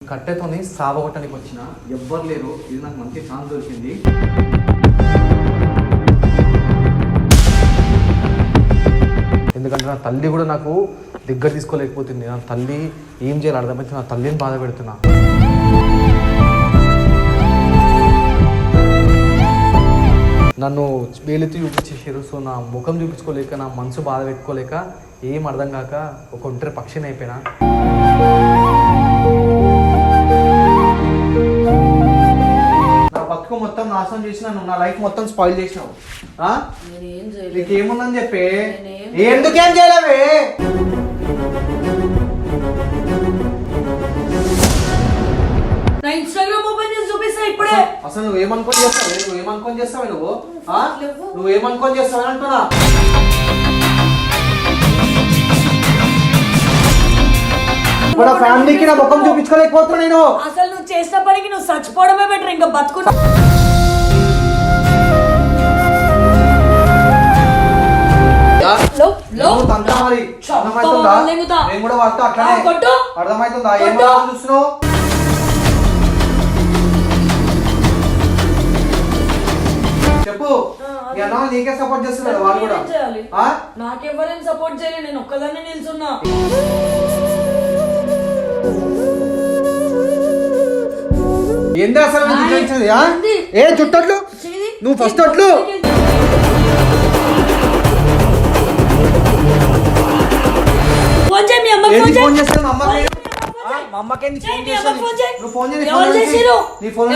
కట్టెతోని సావగొట్టడానికి వచ్చిన ఎవ్వరు లేరు. ఇది నాకు మంచి ఛాన్స్ దొరికింది. ఎందుకంటే నా తల్లి కూడా నాకు దగ్గర తీసుకోలేకపోతుంది. నా తల్లి ఏం చేయాలి అర్థమైతే నా తల్లిని బాధ పెడుతున్నా. నన్ను వేలెత్తి చూపించేసారు. సో నా ముఖం చూపించుకోలేక, నా మనసు బాధ పెట్టుకోలేక, ఏం అర్థం కాక ఒక ఒంటరి పక్షిని అయిపోయినా. నా బతుకు మొత్తం నాశనం చేసినాను. నా లైఫ్ మొత్తం స్పాయిల్ చేసినావు. నీకేముందని చెప్పే ఎందుకేం చేయలేవే? ఇన్స్టాగ్రామ్ ఓపెన్ చేసి చూపిస్తా ఇప్పుడే. అసలు నువ్వేమనుకొని చేస్తావే? నువ్వేమనుకొని చేస్తావే? నువ్వేమనుకొని చేస్తావే అంటున్నా. ఇప్పుడు ఫ్యామిలీకి నా ముఖం చూపించుకోలేకపోతున్నా నేను. అసలు నువ్వు చేసిన పనికి నువ్వు చచ్చిపోవడమే బెటర్. ఇంకా బతుకున్నా అర్థమవుతుందా? ఏమో చూస్తున్నావు? చెప్పు. నీకే సపోర్ట్ చేస్తున్నారు వాళ్ళు కూడా. నాకెవ్వరేం సపోర్ట్ చేయలేదు. నేను ఒక్కదాన్ని నిల్చున్నా. ఏంది అసలు ఏ చుట్టట్లు? నువ్వు ఫస్ట్ అట్లు ఫోన్ చేస్తాను. మా అమ్మకే నువ్వు ఫోన్ చేసి నీ ఫోన్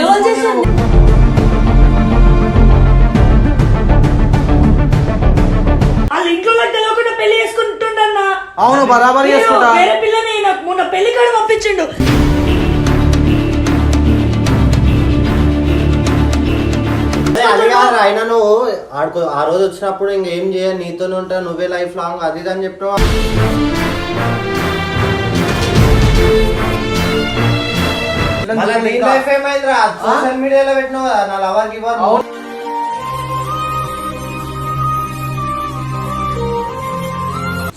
వాళ్ళ ఇంట్లో తెలియకుండా పెళ్లి చేసుకుంటుండన్నా. అవును బరాబర్ చేసుకుంటా. వేరే పిల్లని నాకు మొన్న పెళ్లి కాడ పంపించిండు. అయినా నువ్వు ఆడుకో. ఆ రోజు వచ్చినప్పుడు ఇంకేం చేయ, నీతోనే ఉంటా, నువ్వే లైఫ్ లాంగ్ అది ఇది అని చెప్పినావు. నీ లైఫ్ ఏమైందిరా? సోషల్ మీడియాలో పెట్టినావు కదా నా lover giver.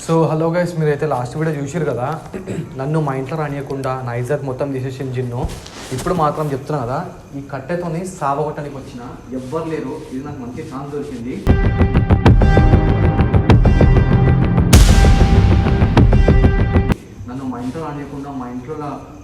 So hello guys, మీరైతే లాస్ట్ వీడియో చూసారు కదా. నన్ను మా ఇంట్లో రానియకుండా నా ఇజ్జత్ మొత్తం తీసేసిన జిన్ను. ఇప్పుడు మాత్రం చెప్తున్నా కదా, ఈ కట్టెతోని సావగొట్టడానికి వచ్చిన ఎవ్వరు లేరు. ఇది నాకు మంచి ఛాన్స్ దొరికింది. నన్ను మా ఇంట్లో రానియకుండా మా ఇంట్లో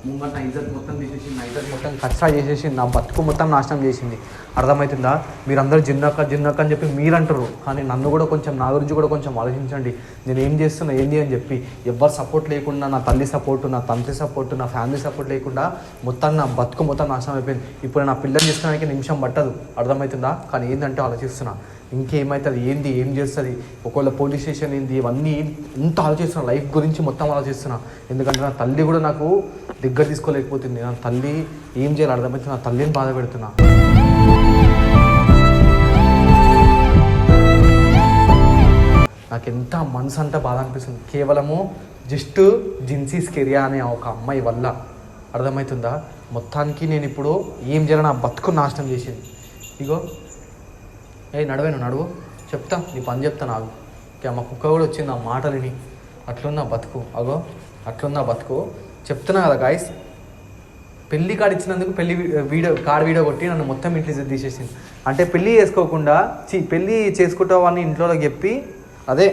ముంగట నా ఇజ్జత్ మొత్తం తీసేసింది. నా ఇజ్జత్ మొత్తం కష్టా చేసేసింది. నా బతుకు మొత్తం నాశనం చేసింది. అర్థమవుతుందా? మీరందరూ జిన్నక్క అని చెప్పి మీరు అంటారు. కానీ నన్ను కూడా కొంచెం, నా గురించి కూడా కొంచెం ఆలోచించండి. నేను ఏం చేస్తున్నా ఏంటి అని చెప్పి. ఎవ్వరు సపోర్ట్ లేకుండా, నా తల్లి సపోర్టు, నా తండ్రి సపోర్టు, నా ఫ్యామిలీ సపోర్ట్ లేకుండా మొత్తం నా బతుకు మొత్తం నాశనం అయిపోయింది. ఇప్పుడు నా పిల్లల్ని చేసుకోవడానికి నిమిషం పట్టదు. అర్థమవుతుందా? కానీ ఏంటంటే ఆలోచిస్తున్నా, ఇంకేమవుతుంది, ఏం చేస్తుంది, ఒకవేళ పోలీస్ స్టేషన్ ఏంది, ఇవన్నీ ఇంత ఆలోచిస్తున్నా. లైఫ్ గురించి మొత్తం ఆలోచిస్తున్నా. ఎందుకంటే నా తల్లి కూడా నాకు దగ్గర తీసుకోలేకపోతుంది. నా తల్లి ఏం చేయాలి అర్థమవుతుంది. నా తల్లిని బాధ పెడుతున్నా. నాకు ఎంత మనసు అంతా బాధ అనిపిస్తుంది. కేవలము జస్ట్ జిన్సీ స్కెరియా అనే ఒక అమ్మాయి వల్ల. అర్థమవుతుందా? మొత్తానికి నేను ఇప్పుడు ఏం చేయాలి, నా బతుకు నాశనం చేసింది. ఇగో నడువు చెప్తా, నీ పని చెప్తా. నాకు మా కుక్క కూడా వచ్చింది ఆ మాటలని. అట్లున్నా బతుకు. అగో అట్లున్నా బతుకు. చెప్తున్నా కదా గాయస్, పెళ్లి కార్డు ఇచ్చినందుకు కార్డు వీడియో కొట్టి నన్ను మొత్తం ఇంట్లో తీసేసింది. అంటే పెళ్ళి చేసుకోకుండా పెళ్ళి చేసుకుంటావు అని ఇంట్లో చెప్పి, అదే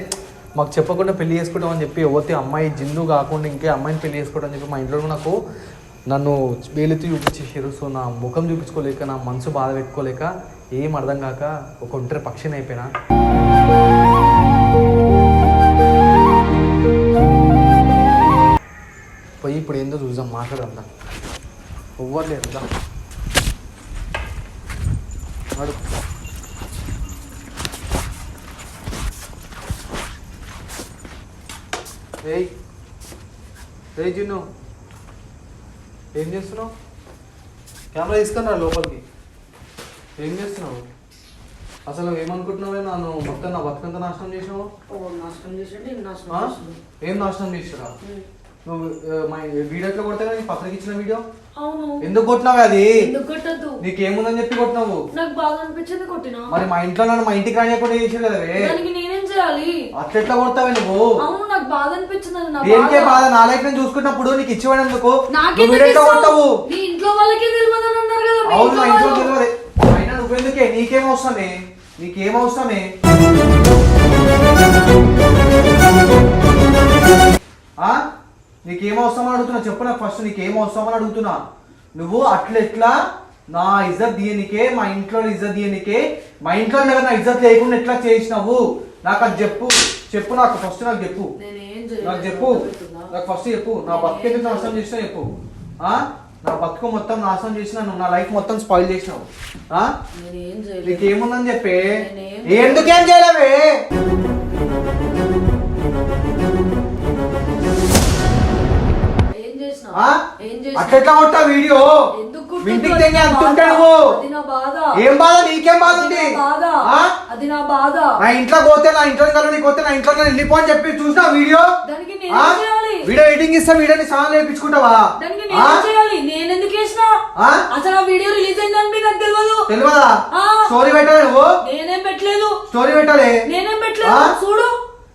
మాకు చెప్పకుండా పెళ్లి చేసుకుంటామని చెప్పి, పోతే అమ్మాయి జిన్ను కాకుండా ఇంకే అమ్మాయిని పెళ్లి చేసుకోవడం అని చెప్పి మా ఇంట్లో నాకు నన్ను వేలెత్తి చూపించేసారు. సో నా ముఖం చూపించుకోలేక, నా మనసు బాధ పెట్టుకోలేక, ఏం అర్థం కాక ఒక ఒంటరి పక్షిని అయిపోయినా. పోయి ఇప్పుడు ఏందో చూద్దాం, మాట్లాడదా ఎవ్వరు లేరుదా. ఏయ్ జిన్ను, ఏం చేస్తున్నావు? కెమెరా తీసుకున్నా లోపలికి. ఏం చేస్తున్నావు అసలు? ఏమనుకుంటున్నావే? నన్ను మొత్తం నా బతుకంతా నాశనం చేసినావు. ఏం నాశనం చేసిరా? నువ్వు మా వీడియోలో కొడతా కదా, పక్కకి ఇచ్చిన వీడియో. అవును, ఎందుకు కొట్టినావు? అది నీకేముందని చెప్పి కొట్టినావు. నాకు బాగా అనిపించింది కొట్టినా. మరి మా ఇంట్లో నన్ను మా ఇంటికి రానియకుండా చేసావు కదా. నేనేం చేయాలి? అట్లా ఎట్లా కొడతావే నువ్వు? అవును నాకు బాధ అనిపించింది. నా దేనికే బాధ? నా లైఫ్ నేను చూసుకున్నప్పుడు నీకు ఇచ్చిపోయినందుకు నాకెందుకు నువ్వు ఎట్లా కొడతావు? మీ ఇంట్లో వాళ్ళకి తెలియదని అన్నారు కదా. మీ అవును, ఇంట్లో నా ఇంట్లో వాళ్ళు. తెలియదు. అయినా నువ్వెందుకే? నీకేం అవసరమే? నీకేం అవసరమే? నీకేం అవసరం అని అడుగుతున్నా చెప్పు నాకు ఫస్ట్. నీకేం అవసరం అని అడుగుతున్నా. నువ్వు అట్లా నా ఇజ్జత్ దీనికే, మా ఇంట్లో ఇజ్జత్ దీనికే, మా ఇంట్లో దగ్గర నా ఇజ్జత్ లేకుండా ఎట్లా చేసినావు నాకు అది చెప్పు. చెప్పు నాకు ఫస్ట్, నాకు చెప్పు. నాకు చెప్పు, నాకు ఫస్ట్ చెప్పు. నా బతుకు ఎందుకు నాశనం చేసినా చెప్పు. నా బతుకు మొత్తం నాశనం చేసినా నువ్వు. నా లైఫ్ మొత్తం స్పాయిల్ చేసినావు. నీకేముందని చెప్పే? ఎందుకేం చేయలేవే? అట్లా కొట్టా వీడియో ఇంటికి తెంగి అంటుంటా నువ్వు. ఏం బాధ? నీకేం బాధ ఉంది? అది నా బాధ. నా ఇంట్లో పోతే, నా ఇంట్లో నీకు పోతే, నా ఇంట్లో వెళ్ళిపో అని చెప్పి చూసినా వీడియో. వీడియో ఎడిటింగ్ ఇస్తా, వీడియోని ఛానల్ వేయించుకుంటావా? నేను ఎందుకు వేసినా? అసలు ఆ వీడియో రిలీజ్ అయిందని నాకు తెలియదు. తెలియదా? స్టోరీ పెట్టాలి నువ్వు? నేనేం పెట్టలేదు. స్టోరీ పెట్టాలి? నేనేం పెట్టలేదు. చూడు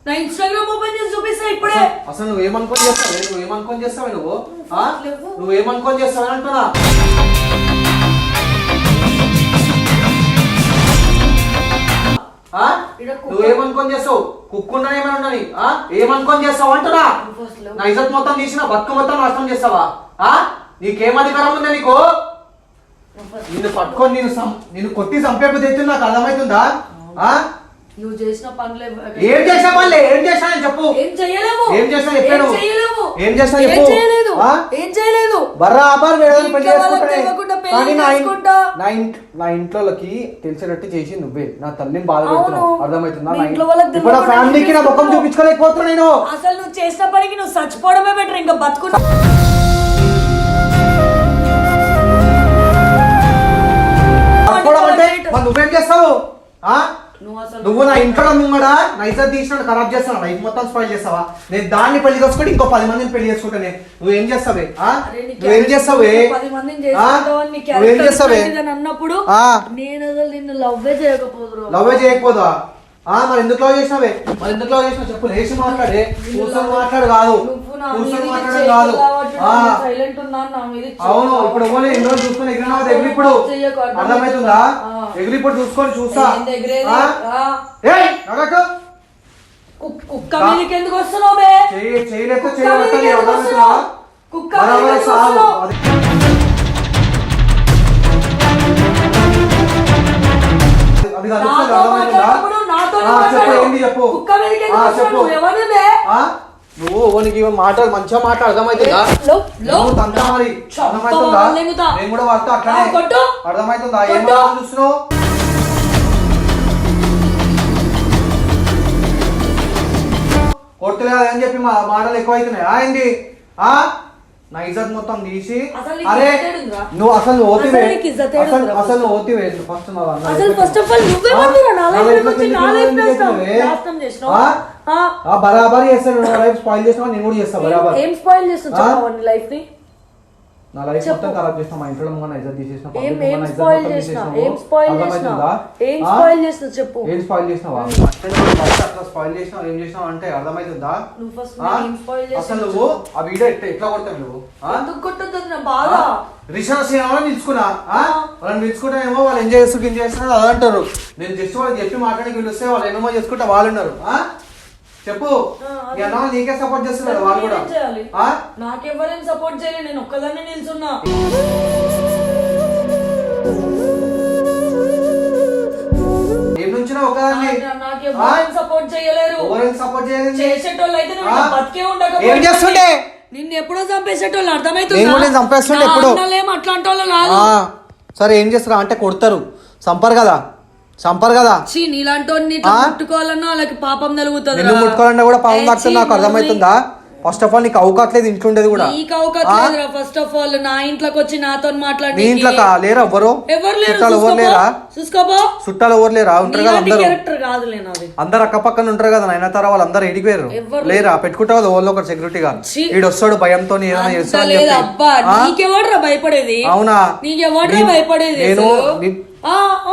నా ఇన్స్టాగ్రామ్ ఓపెన్ చేసి చూపిస్తా ఇప్పుడే. అసలు నువ్వేమనుకొని చేస్తావే? నువ్వేమనుకొని చేస్తావే నువ్వు? నువ్వేమనుకొని చేస్తావని అంటున్నా. నువ్వేమనుకొని చేస్తావు? కుక్కుండా ఏమైనా ఉండని ఏమనుకొని చేస్తావు అంటున్నా. నా ఇజ్జత్ మొత్తం తీసిన బతుకు మొత్తం నాశనం చేస్తావా? నీకేం అధికారం ఉందా నీకు? నిన్ను పట్టుకొని నిన్ను కొట్టి చంపేపు తెచ్చింది నాకు అర్థమవుతుందా? నువ్వు చేసిన పనులే. ఏం చేసిన పనులే? ఏం చేసినా చెప్పు. ఏం చేయలేవు. ఏం చేసినా చెప్పాను. ఏం చేసినా చెప్పు. ఏం చేయలేదు. బరాబర్ వేరేదని పెళ్లి చేసుకుంటానే. కానీ నా ఇంట్లోకి తెలిసినట్టు చేసి నువ్వే నా తల్లిని బాధ పెడుతున్నావు. అర్థమవుతుందా? ఇప్పుడు ఫ్యామిలీకి నా ముఖం చూపించుకోలేకపోతున్నా నేను. అసలు నువ్వు చేసిన పనికి నువ్వు చచ్చిపోవడమే బెటర్. ఇంకా బతుకున్నా నువ్వేం చేస్తావు? నువ్వు నా ఇంట్లో ముంగడ నా ఇజ్జత్ తీసినట్టు ఖరాబ్ చేస్తావు. లైఫ్ మొత్తం స్పాయిల్ చేస్తావా? నేను దాన్ని పెళ్లి చేసుకుంటే ఇంకో 10 మందిని పెళ్లి చేసుకుంటానే. నువ్వేం చేస్తావే? నువ్వేం చేస్తావే? నువ్వేం చేస్తావే అన్నప్పుడు నేను అసలు నిన్ను లవ్వే చేయకపోదా? మరి ఎందుకు లవ్ చేసినావే? మరి ఎందుకు లవ్ చేసినావు చెప్పు. లేచి మాట్లాడే, కూర్చొని మాట్లాడు కాదు. కూర్చొని మాట్లాడడం కాదు. అవును, ఇప్పుడు ఎన్ని రోజులు చూసుకొని ఎగిరినావు ఎగిరి. ఇప్పుడు అర్థమవుతుందా? ఎగిరి ఇప్పుడు చూసుకొని చూస్తా. కుక్క మీదకి ఎందుకు వస్తున్నావు? చేయలేదు నువ్వు నీకు మాట్లాడు, మంచిగా మాట్లాడు. అర్థమవుతుందా? మరి అర్థమవుతుందా? నేను కూడా వాడుతా అట్లనే. అర్థమవుతుందా? ఏం చూస్తున్నావు? కొట్టలేదు అని చెప్పి మా మాటలు ఎక్కువ అవుతున్నాయి. ఏంది? నా ఇజ్జత్ మొత్తం తీసి అరే నువ్వు అసలు ఓతివే. అసలు నువ్వు ఓతివే ఫస్ట్ బరాబర్ చేస్తాను. లైఫ్ స్పాయిల్ చేసినా నేను కూడా చేస్తా. బరాబర్ ఏం స్పాయిల్ చేస్తున్నావు లైఫ్ ని? నా లైఫ్ మొత్తం ఖరాబ్ చేస్తా. మా ఇంట్లో ముంగన ఇజ్జత్ తీసేసిన. ఏం స్పాయిల్ చేసినావు చెప్పు. ఏం స్పాయిల్ చేసినావా? అట్లా స్పాయిల్ చేసినావు. ఏం చేసినావు అంటే అర్థమవుతుందా? అసలు నువ్వు ఆ వీడియో ఎట్లా కొడతావు నువ్వు? రిషాస్ నిలుచుకున్నా. వాళ్ళని నిలుచుకుంటానేమో వాళ్ళు ఎంజాయ్ చేస్తున్నారు అది అంటారు. నేను జస్ట్ వాళ్ళకి చెప్పి మాట్లాడి వీళ్ళు వస్తే వాళ్ళు ఏమేమో చేసుకుంటా వాళ్ళు ఉన్నారు. చెప్పు. నీకే సపోర్ట్ చేస్తున్నారు వాళ్ళు కూడా. నాకెవరేం సపోర్ట్ చేయలేదు. నేను ఒక్కదాన్ని నిల్చున్నా. ఏం నుంచినా ఒకదాన్ని. నాకెవరేం సపోర్ట్ చేయలేరు. సపోర్ట్ చేయలేదు. చేసేటోళ్ళు అయితే బతికే ఉండకపోతే ఏం చేస్తుండే? నిన్ను ఎప్పుడో చంపేసేటోళ్ళు. అర్థమవుతుంది. చంపేస్తుండే ఎప్పుడు. అట్లాంటి వాళ్ళు కాదు. సరే ఏం చేస్తారా అంటే కొడతారు, చంపరు కదా. నీలాంటి ముట్టుకోవాలన్నా వాళ్ళకి పాపం తలుగుతుంది. నిన్ను ముట్టుకోవాలన్నా కూడా పాపం తాకుతుంది. నాకు అర్థమవుతుందా? ఫస్ట్ ఆఫ్ ఆల్ నీకు అవకాట్లేదు ఇంట్లో ఉండేది కూడా. నీకు అవకాట్లేదు. ఫస్ట్ ఆఫ్ ఆల్ నా ఇంట్లోకి వచ్చి నాతో మాట్లాడి. నీ ఇంట్లో లేరా ఎవరు? ఎవరు లేరు. చూసుకోపో. చుట్టాలు ఎవరు లేరా? ఉంటారు కదా అందరూ. అందరు అక్క పక్కన ఉంటారు కదా. అయినా తర్వాత వాళ్ళు అందరు ఎడికి వేరు లేరా? పెట్టుకుంటావు కదా వాళ్ళు ఒకరు సెక్యూరిటీగా. వీడు వస్తాడు భయంతో ఏదైనా చేస్తాడు. నీకెవడ్రా భయపడేది? అవునా? నీకెవడ్రా భయపడేది? నేను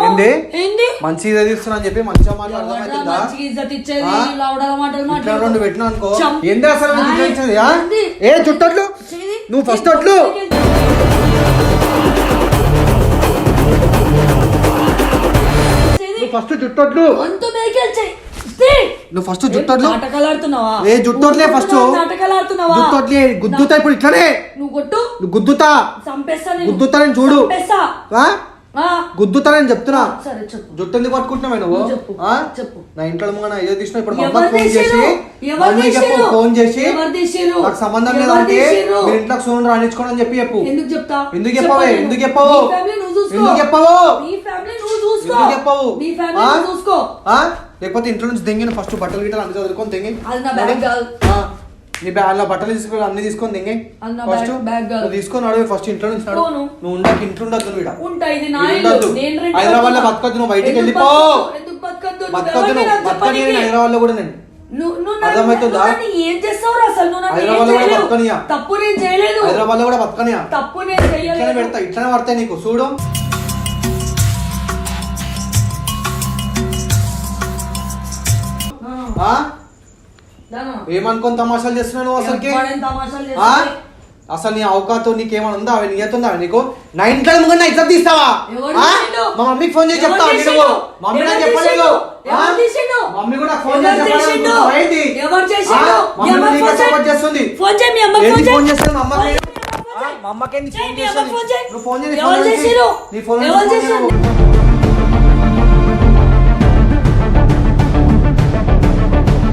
ఏంది ఏంది మంచి ఇజ్జత్ ఇస్తున్నా అని చెప్పి మంచిగా మాట అర్థమవుతుందా? మంచిగా ఇజ్జత్ ఇచ్చేది లౌడల మాటలు ఇట్లా మాట్లాడు రెండు పెట్టినా అనుకో చం- ఏంది అసలు నీకు ఇజ్జత్ ఇచ్చేది, ఆ? ఏంది? ఏ చుట్టట్లు చేది? నువ్వు ఫస్ట్ అట్లు చేది? నువ్వు ఫస్ట్ జుట్టట్లు అంత మేకెళ్చే నువ్వు ఫస్ట్ జుట్టట్లు నాటకాలు ఆడుతున్నావా ఏ జుట్టట్లే ఫస్ట్ నాటకాలు ఆడుతున్నావా జుట్టట్లే గుద్దుతా ఇప్పుడు ఇట్లనే నువ్వు కొట్టు నువ్వు గుద్దుతా చంపేస్తా నేను. గుద్దుతా నేను చూడు చంపేస్తా. ఆ? ఆ, గుద్దుతా నేను చెప్తున్నా సరే చెప్పు జుట్టు ఎందుకు పట్టుకుంటున్నావు నువ్వు నువ్వు చెప్పు. ఆ? చెప్పు. నా ఇంట్లో ముంగన ఏదో తీసిన ఇప్పుడు మా ఎవరు అమ్మకి ఫోన్ చేసి తీసిర్రు? ఎవరు మమ్మీకి చెప్పు తీసిర్రు? ఫోన్ చేసి ఎవరు తీసిర్రు? నాకు సంబంధం ఎవరు లేదంటే తీసిర్రు? మీరు ఇంట్లోకి సోన్ రాణించుకోండి అని చెప్పి చెప్పు ఎందుకు చెప్తా ఎందుకు చెప్పవే చెప్పను. ఎందుకు చెప్పవు నీ ఫ్యామిలీ నువ్వు చూసుకో. ఎందుకు చెప్పవు నీ ఫ్యామిలీ నువ్వు చూసుకో. ఎందుకు చెప్పవు నీ ఫ్యామిలీ ఆ? నువ్వు చూసుకో. ఆ? లేకపోతే ఇంట్లో నుంచి దెంగిన ఫస్ట్ బట్టలు గిట్టలు అన్ని చదువుకొని దెంగి అది నా బ్యాగ్ కాదు. నీ బ్యాగ్ లో బట్టలు తీసుకొని అన్ని తీసుకొని దెంగి అది నా ఫస్ట్ బ్యాగ్ కాదు. నువ్వు తీసుకొని నడువు ఫస్ట్ ఇంట్లో నుంచి నడువు పోను. నువ్వు ఉండక ఇంట్లో ఉండద్దు నువ్వు ఈడ. ఉంటా ఇది నా ఈడ ఇల్లు. ఉండొద్దు. నేను రెంట్ హైదరాబాద్ లో కట్టుకున్నా. బతకద్దు నువ్వు బయటికి ఎందుకు వెళ్ళిపో బతకద్దు? ఎందుకు బతకద్దు? నువ్వు బతకద్దు ఎవరిని నాకు బతకని చెప్పనీకి? నేను హైదరాబాద్ లో కూడా నేను నువ్వు అర్థమవుతుందా? నన్ను ఏం చేస్తావురా అసలు? నువ్వు నన్ను ఏం హైదరాబాద్ లో కూడా చేయలేవు. బతకనియా. తప్పు నేను చేయలేదు. హైదరాబాద్ లో కూడా బతకనియా తప్పు నేను ఇట్లనే చేయలేదు. పెడతా ఇట్లనే పడతాయి నీకు చూడు ఆ? దానా. ఏమనుకొని తమాషాలు చేస్తున్నావు నువ్వు అసలుకి ఎవడేం తమాషాలు ఆ? చేస్తాడు? అసలు నీ అవకాశం నీకేమైనా ఉందా అవి నియతుందా నీకు నా ఇంట్లో ముందు నా ఇజ్జత్ తీస్తావా ఎవరు ఆ? తీసిండు? మా మమ్మీకి ఫోన్ చేసి చెప్తా ఎవరు నువ్వు తీసిండు? మమ్మీ నాకు ఎవరు చెప్పలేదు తీసిండు? ఆ? ఎవరు తీసిండు? మమ్మీ కూడా ఫోన్ ఎవరు చేసి చెప్పలేదు తీసిండు? నువ్వు ఏంటి? ఎవరు చేసిండు? ఆ? మమ్మీ మీ అమ్మకి నీకు ఫోన్ సపోర్ట్ చేయి. చేస్తుంది ఫోన్ చేయి, మీ అమ్మకి ఏంటి ఫోన్ ఫోన్ చేయి. చేస్తుంది మా అమ్మకి ఫోన్ ఆ? చేయి. మా అమ్మకి ఏంటి చేయి, ఫోన్ మీ అమ్మకి ఫోన్ చేస్తుంది చేయి. నువ్వు ఫోన్ చేయి ఎవరు ఫోన్ చేసిర్రు? నీ ఫోన్ ఎవరు చేసిర్రు?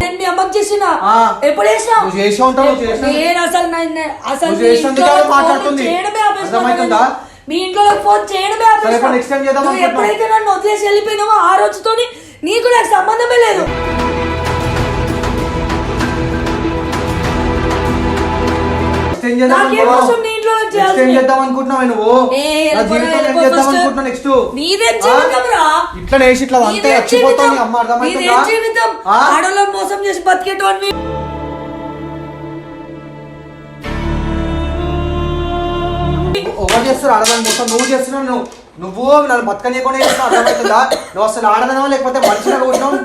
నేను మీ అమ్మకి చేసిన ఆ. ఎప్పుడు చేసినా నువ్వు చేసి ఉంటావు నువ్వు చేసినావు. నేను అసలు అసలు నువ్వు మీ చేసినందుకు ఇంట్లో ఆవిడ ఫోన్ మాట్లాడుతుంది. చేయడమే ఆపేసిన అర్థమవుతుందా? నేను. మీ ఇంట్లో ఫోన్ చేయడమే సరే, ఆపేసిన. ఇప్పుడు next time చేద్దాం నువ్వు అనుకుంటున్నావు. ఎప్పుడైతే నన్ను వదిలేసి వెళ్ళిపోయినావో ఆ రోజుతోని నీకు నాకు సంబంధమే లేదు. ఎక్స్చేంజ్ చేద్దాం నాకేం అనుకున్నావు. అవసరం నీ ఇంట్లో నుంచి ఎక్స్చేంజ్ చేయాల్సింది? చేద్దాం అనుకుంటున్నావు నువ్వు ఏ, నా వెళ్ళిపో, జీవితం ఏం వెళ్ళిపో చేద్దాం first. అనుకుంటున్నావు నెక్స్ట్ నీదేం జీవితం రా? ఇట్లా వేసి ఇట్లా అంతే నీదేం చచ్చిపోతావు నీ జీవితం? అమ్మ అర్థమవుతుందా నీదేం జీవితం? ఆ? ఆడోళ్ళని మోసం చేసి బతికేటోని ఎవరు చేస్తారు ఆడదాని మొత్తం నువ్వు చేస్తున్నావు నువ్వు నన్ను బతకనీయకుండా చేస్తున్నావు అర్థమవుతుందా నువ్వు అసలు ఆడదనవా లేకపోతే మనిషిలాగా కొట్టినావు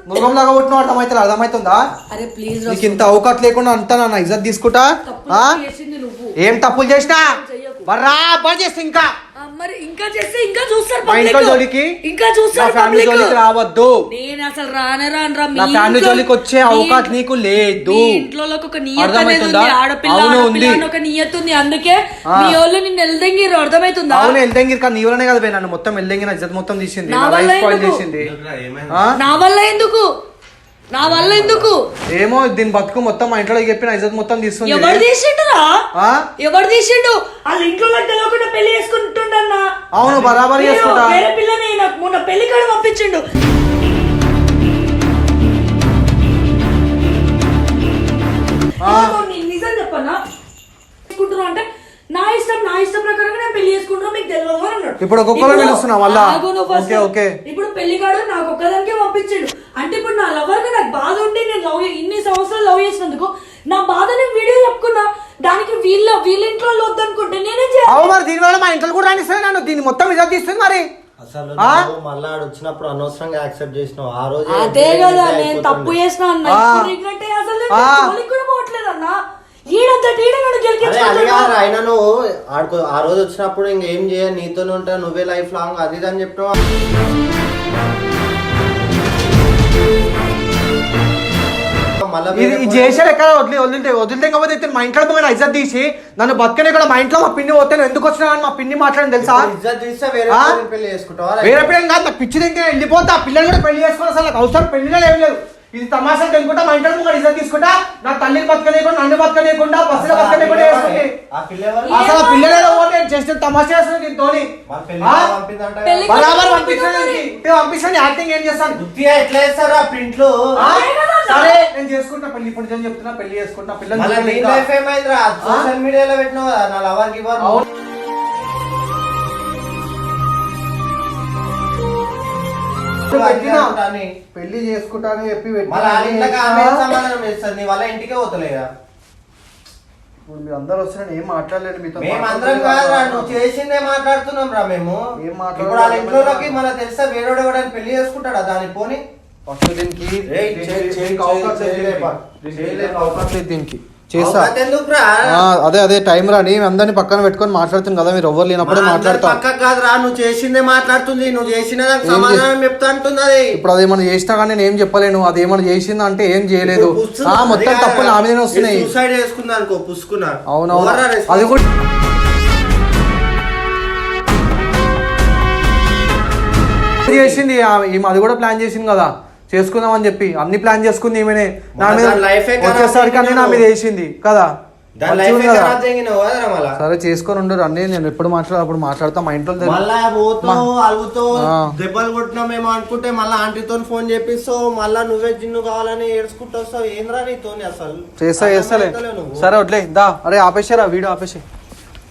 మృగంలాగా కొట్టినావు అర్థమవుతుంది అర్థమవుతుందా అరే ప్లీజ్ నీకు ఇంత అవకాశం లేకుండా అంతా నా ఇజ్జత్ తీసుకుంటా ఆ? చేసింది నువ్వు. ఏం తప్పులు చేసినా చెయ్యకు. బరాబర్ చేస్తే ఇంకా ఆ, మరి ఇంకా చేస్తే ఇంకా చూస్తారు మా ఇంట్లో public. జోలికి ఇంకా నా చూస్తారు ఫ్యామిలీ public. జోలికి రావద్దు నేను అసలు రానే రానురా. మీ నా ఫ్యామిలీ ఇంట్లో- జోలికి వచ్చే మీ- అవకాశం నీకు లేదు మీ ఇంట్లోకి ఒక నియత అనేది అర్థమవుతుందా? ఉంది. ఆడపిల్ల అవును, ఆడపిల్ల ఉంది. అని ఒక నియత ఉంది. అందుకే ఆ. మీ వాళ్ళు నిన్ను ఎల్దంగిరు. అర్థమవుతుందా? అవును ఎల్దెంగిరి కానీ నీ వల్లనే కదా పోయి నన్ను మొత్తం ఎల్దెంగి నా ఇజ్జత్ మొత్తం తీసింది నా నా వల్ల లైఫ్ స్పాయిల్ ఎందుకు? చేసింది ఏమైంది? ఆ? నా వల్ల ఎందుకు? నా వల్ల ఎందుకు? ఏమో దీని బతుకు మొత్తం మా ఇంట్లో చెప్పి నా ఇజ్జత్ మొత్తం తీస్తుంది ఎవరు తీసిండురా? ఆ? ఎవరు తీసిండు? వాళ్ళ ఇంట్లో తెలియకుండా పెళ్లి చేసుకుంటుండన్నా. అవును బరాబర్ నేను చేసుకుంటా వేరే పిల్లని నాకు మొన్న పెళ్లి కాడ పంపించిండు. ఆ. నేను నిజం చెప్పనా? చేసుకుంటున్నా అంటే నా ఇష్టం ప్రకారంగా నేను పెళ్లి చేసుకుంటున్నా మీకు తెలియదు అని అన్నాడు. ఇప్పుడు ఒక్కొక్కరు పిలుస్తున్నావు మళ్ళా? ఆగు నువ్వు first. Okay, okay. ఇప్పుడు పెళ్లి కాడు నాకు ఒక్కదానికే పంపించిండు. అంటే ఇప్పుడు నా లవర్ గా నాకు బాధ ఉంటే నేను ఇన్ని సంవత్సరాలు లవ్ చేసినందుకు నా బాధ నేను వీడియో చెప్పుకున్నా. దానికి వీళ్ళ ఇంట్లో వద్దనుకుంటే నేనే చేయాలి. అవు మరి దీని వల్ల మా ఇంట్లో కూడా రానిస్తుంది నన్ను దీన్ని మొత్తం ఇజ్జత్ తీస్తుంది మరి అసలు ఆ? నువ్వు మళ్ళా ఆడు వచ్చినప్పుడు అనవసరంగా యాక్సెప్ట్ చేసినావు ఆ రోజు అదే కదా నేను తప్పు చేసిన అన్న. ఇప్పుడు రిగ్రెట్ అయ్యి అసలు నేను జోలికి కూడా పోవట్లేదు అన్న. ఈడంతటి ఈడ నన్ను అదే అది గెలికించుకుంటున్నా. కాదు ఆయన నువ్వు ఆడుకో ఆ రోజు వచ్చినప్పుడు ఇంకేం చేయ నీతోనే ఉంటా నువ్వే లైఫ్ లాంగ్ అది ఇది అని చెప్పినావు మళ్ళా ఇది చేసాడు ఎక్కడ వదిలితే కాకపోతే ఇతను మా ఇంట్లో పోయి నా ఇజ్జత్ తీసి నన్ను బతకనే కూడా మా ఇంట్లో మా పిన్ని పోతే నువ్వు ఎందుకు వచ్చినా మా పిన్ని మాట్లాడని తెలుసా ఇజ్జత్ తీస్తే వేరే ఆ? వాళ్ళని పెళ్లి చేసుకుంటావా వేరే పిల్లలు కాదు నాకు పిచ్చి దగ్గర వెళ్ళిపోతా పిల్లలు కూడా పెళ్లి చేసుకోవాలి అసలు నాకు అవసరం పెళ్లిలో ఏం లేదు ఇది తమాషా తెలుకుంటా మా ఇంట్లో ముందు ఇజ్జత్ తీసుకుంటా నా తల్లిని బతకనేయకుండా నన్ను బతకనేయకుండా బస్సులో బతకనేయకుండా చేసుకుంటే ఆ పిల్ల ఎవరు? అసలు ఆ పిల్లలు ఓటే చేస్తే తమాషా చేస్తుంది దీంతో వాళ్ళ పెళ్లి పంపిందంట పెళ్లి- బరాబర్ పంపించండి యాక్టింగ్ ఏం చేస్తాను గుర్తిగా ఎట్లా చేస్తారా ప్రింట్లు ఆ? సరే నేను చేసుకుంటా పెళ్లి ఇప్పుడు నేను చెప్తున్నా పెళ్లి చేసుకుంటా మళ్ళీ నీ పిల్లలు లైఫ్ ఏమైందిరా సోషల్ మీడియాలో పెట్టినావు కదా నా లవర్ గివర్ అవును. పెళ్లి చేసుకుంటానని చెప్పి మళ్ళీ వాళ్ళ ఇంట్లోకి ఆమె సమాధానం చేస్తుంది నీ వల్ల ఇంటికే పోతలేదా ఇప్పుడు మీరు అందరు వస్తున్నా ఏం మాట్లాడలేదు మీతో. మేమందరం కాదురా, నువ్వు చేసిందే మాట్లాడుతున్నాం రా మేము. ఏం ఇప్పుడు వాళ్ళ ఇంట్లోకి మనకు తెలిస్తే వేరేవాడు ఎవడని పెళ్లి చేసుకుంటాడా దాని పోని? ఫస్ట్ దీనికి దీనికి చేస్తా. అదే టైం రాని అందరిని పక్కన పెట్టుకొని మాట్లాడుతుంది కదా, మీరు ఎవరు లేనప్పుడే మాట్లాడతా. పక్కకు కాదురా, నువ్వు చేసిందే మాట్లాడుతుంది, నువ్వు చేసిన దానికి సమాధానం చెప్తా అంటుంది అది. ఇప్పుడు అదేమన్నా చేసినా కానీ నేను ఏం చెప్పలేను, అది ఏమన్నా చేసిందా అంటే ఏం చేయలేదు, మొత్తం తప్పులు నా మీదనే వస్తున్నాయి. సూసైడ్ చేసుకుందా అనుకో, పుసుకున్నా. అవునవును, అది కూడా చేసింది అది కూడా ప్లాన్ చేసింది కదా చేసుకుందాం అని చెప్పి, అన్ని ప్లాన్ చేసుకుంది ఈమెనే. నా మీద వచ్చేసరికి అన్ని నా మీద వేసింది కదా. సరే చేసుకొని ఉండరు అన్నీ, నేను ఎప్పుడు అప్పుడు మాట్లాడతా. మా ఇంట్లో దెబ్బలు కొట్టినామేమో అనుకుంటే మళ్ళీ ఆంటీతో ఫోన్ చేపిస్తావు, మళ్ళా నువ్వే జిన్ను కావాలని ఏడ్చుకుంటూ వస్తావు. ఏంద్రా నీతో అసలు చేస్తలే. సరే వడ్లే దా. అరే ఆపేసారా వీడియో ఆపేసి.